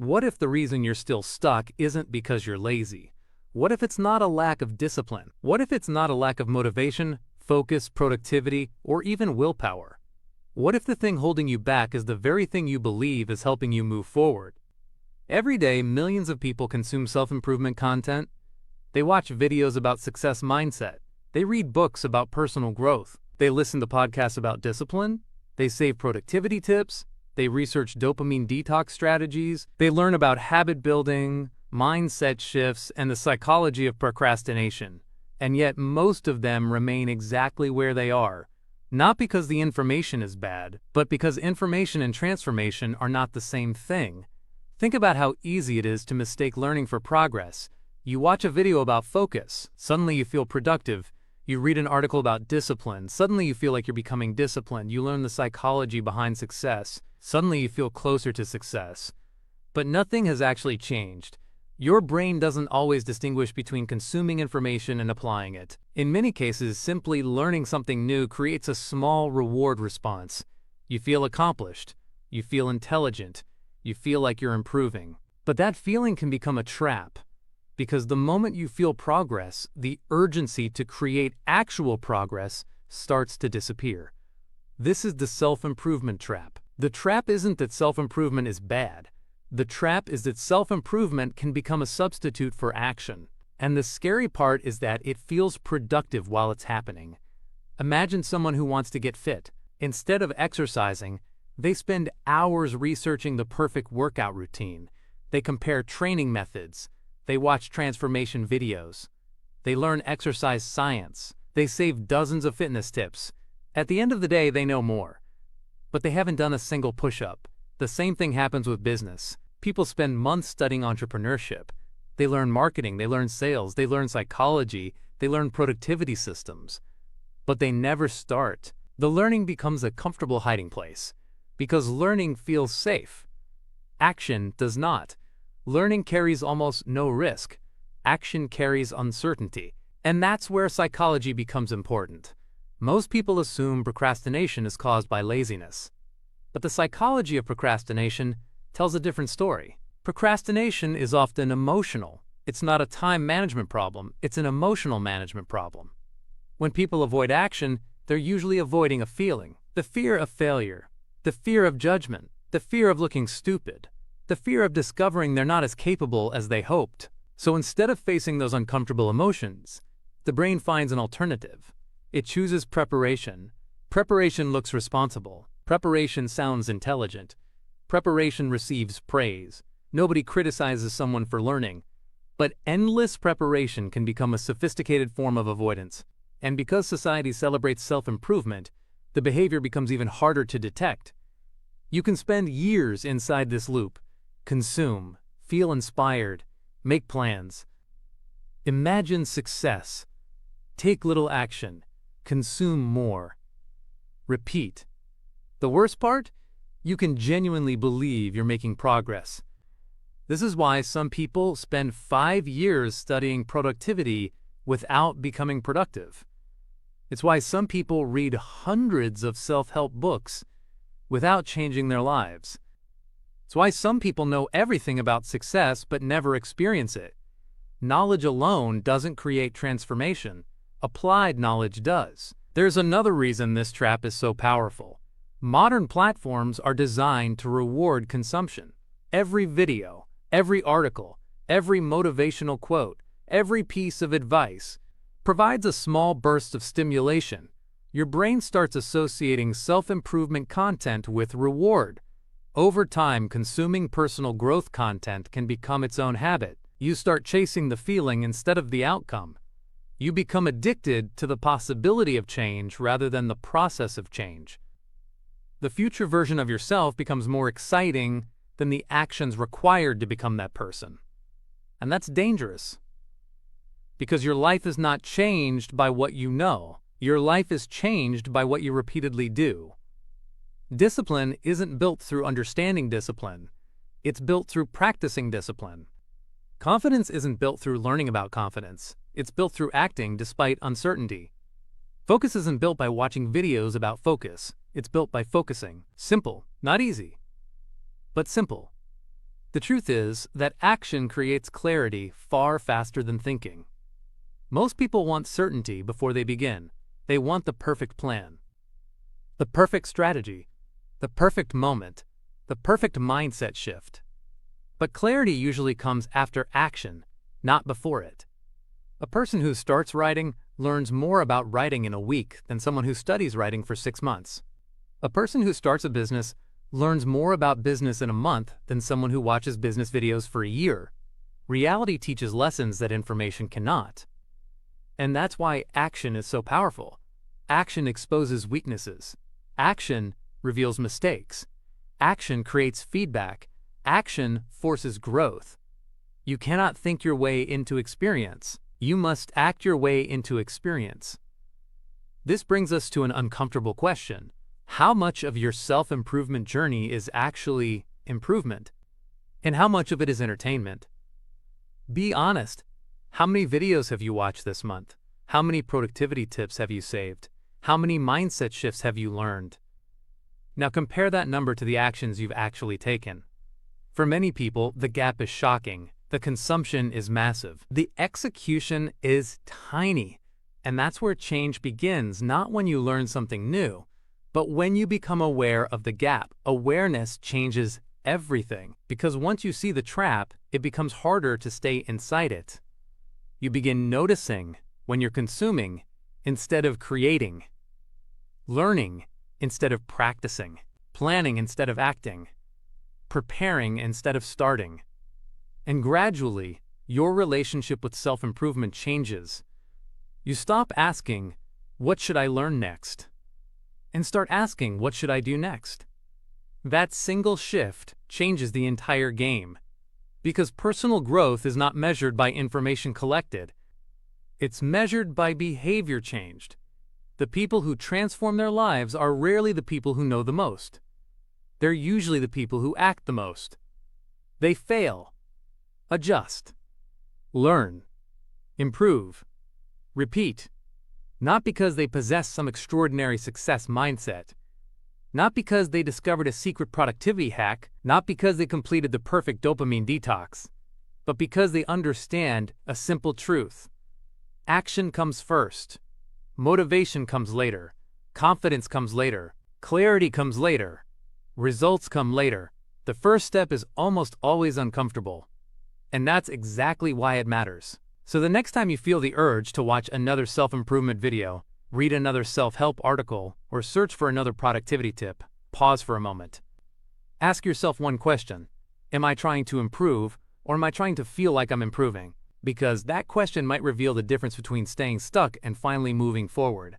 What if the reason you're still stuck isn't because you're lazy? What if it's not a lack of discipline? What if it's not a lack of motivation, focus, productivity, or even willpower? What if the thing holding you back is the very thing you believe is helping you move forward? Every day, millions of people consume self-improvement content. They watch videos about success mindset. They read books about personal growth. They listen to podcasts about discipline. They save productivity tips. They research dopamine detox strategies. They learn about habit building, mindset shifts, and the psychology of procrastination. And yet most of them remain exactly where they are. Not because the information is bad, but because information and transformation are not the same thing. Think about how easy it is to mistake learning for progress. You watch a video about focus, suddenly you feel productive. You read an article about discipline, suddenly you feel like you're becoming disciplined. You learn the psychology behind success, suddenly you feel closer to success. But nothing has actually changed. Your brain doesn't always distinguish between consuming information and applying it. In many cases, simply learning something new creates a small reward response. You feel accomplished. You feel intelligent. You feel like you're improving. But that feeling can become a trap, because the moment you feel progress, the urgency to create actual progress starts to disappear. This is the self-improvement trap. The trap isn't that self-improvement is bad. The trap is that self-improvement can become a substitute for action. And the scary part is that it feels productive while it's happening. Imagine someone who wants to get fit. Instead of exercising, they spend hours researching the perfect workout routine. They compare training methods. They watch transformation videos. They learn exercise science. They save dozens of fitness tips. At the end of the day, they know more. But they haven't done a single push-up. The same thing happens with business. People spend months studying entrepreneurship. They learn marketing, they learn sales, they learn psychology, they learn productivity systems. But they never start. The learning becomes a comfortable hiding place, because learning feels safe. Action does not. Learning carries almost no risk. Action carries uncertainty. And that's where psychology becomes important. Most people assume procrastination is caused by laziness. But the psychology of procrastination tells a different story. Procrastination is often emotional. It's not a time management problem, it's an emotional management problem. When people avoid action, they're usually avoiding a feeling. The fear of failure, the fear of judgment, the fear of looking stupid, the fear of discovering they're not as capable as they hoped. So instead of facing those uncomfortable emotions, the brain finds an alternative. It chooses preparation. Preparation looks responsible. Preparation sounds intelligent. Preparation receives praise. Nobody criticizes someone for learning. But endless preparation can become a sophisticated form of avoidance. And because society celebrates self-improvement, the behavior becomes even harder to detect. You can spend years inside this loop. Consume, feel inspired, make plans. Imagine success. Take little action. Consume more. Repeat. The worst part? You can genuinely believe you're making progress. This is why some people spend 5 years studying productivity without becoming productive. It's why some people read hundreds of self-help books without changing their lives. It's why some people know everything about success but never experience it. Knowledge alone doesn't create transformation. Applied knowledge does. There's another reason this trap is so powerful. Modern platforms are designed to reward consumption. Every video, every article, every motivational quote, every piece of advice provides a small burst of stimulation. Your brain starts associating self-improvement content with reward. Over time, consuming personal growth content can become its own habit. You start chasing the feeling instead of the outcome. You become addicted to the possibility of change rather than the process of change. The future version of yourself becomes more exciting than the actions required to become that person. And that's dangerous. Because your life is not changed by what you know. Your life is changed by what you repeatedly do. Discipline isn't built through understanding discipline. It's built through practicing discipline. Confidence isn't built through learning about confidence. It's built through acting despite uncertainty. Focus isn't built by watching videos about focus. It's built by focusing. Simple, not easy, but simple. The truth is that action creates clarity far faster than thinking. Most people want certainty before they begin. They want the perfect plan, the perfect strategy, the perfect moment, the perfect mindset shift. But clarity usually comes after action, not before it. A person who starts writing learns more about writing in a week than someone who studies writing for 6 months. A person who starts a business learns more about business in a month than someone who watches business videos for a year. Reality teaches lessons that information cannot. And that's why action is so powerful. Action exposes weaknesses. Action reveals mistakes. Action creates feedback. Action forces growth. You cannot think your way into experience. You must act your way into experience. This brings us to an uncomfortable question. How much of your self-improvement journey is actually improvement? And how much of it is entertainment? Be honest. How many videos have you watched this month? How many productivity tips have you saved? How many mindset shifts have you learned? Now compare that number to the actions you've actually taken. For many people, the gap is shocking. The consumption is massive. The execution is tiny. And that's where change begins, not when you learn something new, but when you become aware of the gap. Awareness changes everything, because once you see the trap, it becomes harder to stay inside it. You begin noticing when you're consuming instead of creating, learning instead of practicing, planning instead of acting, preparing instead of starting. And gradually, your relationship with self-improvement changes. You stop asking, "What should I learn next?" and start asking, "What should I do next?" That single shift changes the entire game. Because personal growth is not measured by information collected. It's measured by behavior changed. The people who transform their lives are rarely the people who know the most. They're usually the people who act the most. They fail, adjust, learn, improve, repeat. Not because they possess some extraordinary success mindset. Not because they discovered a secret productivity hack. Not because they completed the perfect dopamine detox. But because they understand a simple truth. Action comes first. Motivation comes later. Confidence comes later. Clarity comes later. Results come later. The first step is almost always uncomfortable. And that's exactly why it matters. So the next time you feel the urge to watch another self-improvement video, read another self-help article, or search for another productivity tip, pause for a moment. Ask yourself one question. Am I trying to improve, or am I trying to feel like I'm improving? Because that question might reveal the difference between staying stuck and finally moving forward.